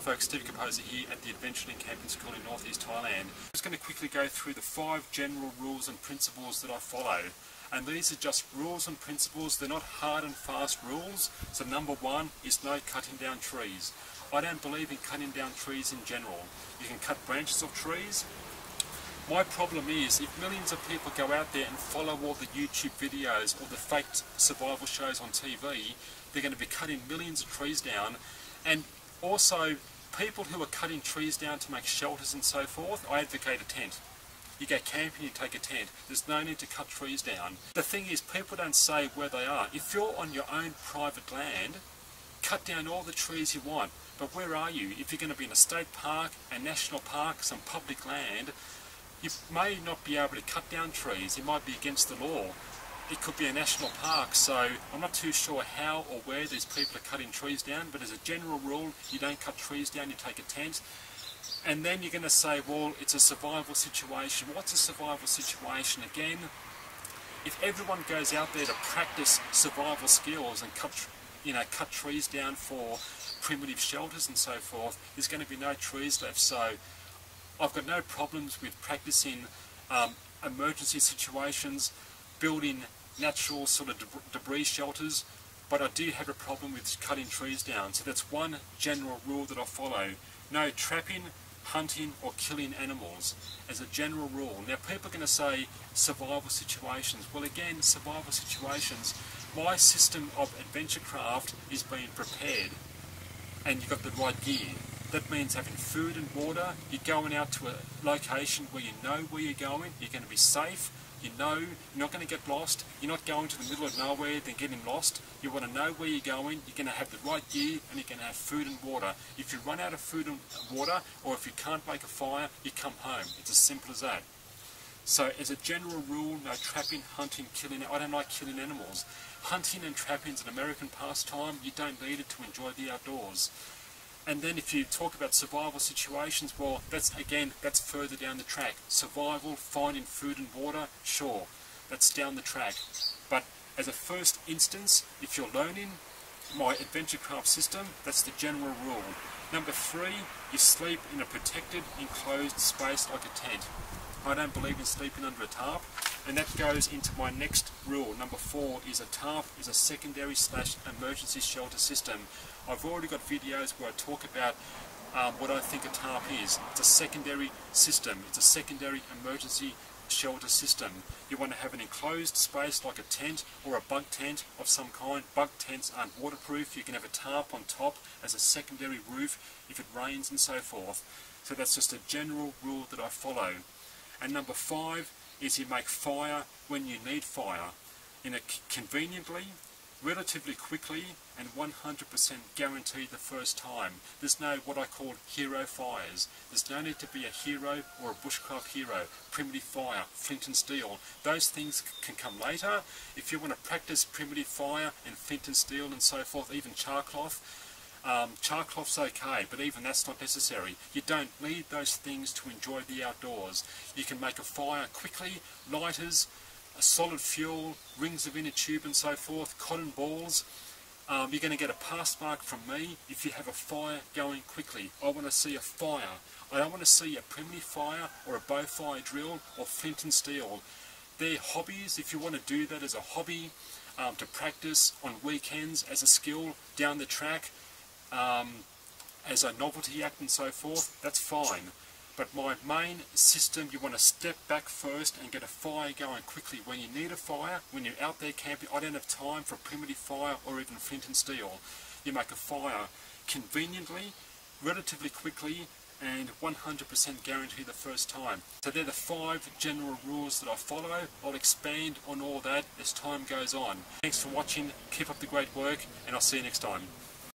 Folks, Steve Composer here at the Adventuring Camping School in Northeast Thailand. I'm just going to quickly go through the 5 general rules and principles that I follow. And these are just rules and principles, they're not hard and fast rules. So number 1 is no cutting down trees. I don't believe in cutting down trees in general. You can cut branches of trees. My problem is, if millions of people go out there and follow all the YouTube videos or the fake survival shows on TV, they're going to be cutting millions of trees down. And also, people who are cutting trees down to make shelters and so forth, I advocate a tent. You go camping, you take a tent. There's no need to cut trees down. The thing is, people don't say where they are. If you're on your own private land, cut down all the trees you want. But where are you? If you're going to be in a state park, a national park, some public land, you may not be able to cut down trees. It might be against the law. It could be a national park, so I'm not too sure how or where these people are cutting trees down, but as a general rule, you don't cut trees down, you take a tent. And then you're going to say, well, it's a survival situation. What's a survival situation? Again, if everyone goes out there to practice survival skills and cut trees down for primitive shelters and so forth, there's going to be no trees left. So I've got no problems with practicing emergency situations, building natural sort of debris shelters, but I do have a problem with cutting trees down. So that's one general rule that I follow. No trapping, hunting or killing animals as a general rule. Now people are going to say survival situations. Well again, survival situations, my system of adventure craft is being prepared and you've got the right gear. That means having food and water. You're going out to a location where you know where you're going, you're going to be safe. You know you're not going to get lost. You're not going to the middle of nowhere then getting lost. You want to know where you're going. You're going to have the right gear and you're going to have food and water. If you run out of food and water, or if you can't make a fire, you come home. It's as simple as that. So as a general rule, no trapping, hunting, killing. I don't like killing animals. Hunting and trapping is an American pastime. You don't need it to enjoy the outdoors. And then if you talk about survival situations, well, that's further down the track. Survival, finding food and water, sure, that's down the track. But as a first instance, if you're learning my adventure craft system, that's the general rule. Number 3, you sleep in a protected, enclosed space like a tent. I don't believe in sleeping under a tarp, and that goes into my next rule. Number 4 is a tarp is a secondary / emergency shelter system. I've already got videos where I talk about what I think a tarp is. It's a secondary system. It's a secondary emergency shelter system. You want to have an enclosed space like a tent or a bunk tent of some kind. Bunk tents aren't waterproof. You can have a tarp on top as a secondary roof if it rains and so forth. So that's just a general rule that I follow. And number 5 is you make fire when you need fire, in a conveniently, relatively quickly, and 100% guaranteed the first time. There's no what I call hero fires. There's no need to be a hero or a bushcraft hero. Primitive fire, flint and steel, those things can come later. If you want to practice primitive fire and flint and steel and so forth, even char cloth's okay, but even that's not necessary. You don't need those things to enjoy the outdoors. You can make a fire quickly, lighters, a solid fuel, rings of inner tube and so forth, cotton balls. You're going to get a pass mark from me if you have a fire going quickly. I want to see a fire. I don't want to see a primitive fire or a bow fire drill or flint and steel. They're hobbies. If you want to do that as a hobby, to practice on weekends as a skill down the track, as a novelty act and so forth, that's fine. But my main system, you want to step back first and get a fire going quickly. When you need a fire, when you're out there camping, I don't have time for a primitive fire or even flint and steel. You make a fire conveniently, relatively quickly, and 100% guarantee the first time. So they're the 5 general rules that I follow. I'll expand on all that as time goes on. Thanks for watching, keep up the great work, and I'll see you next time.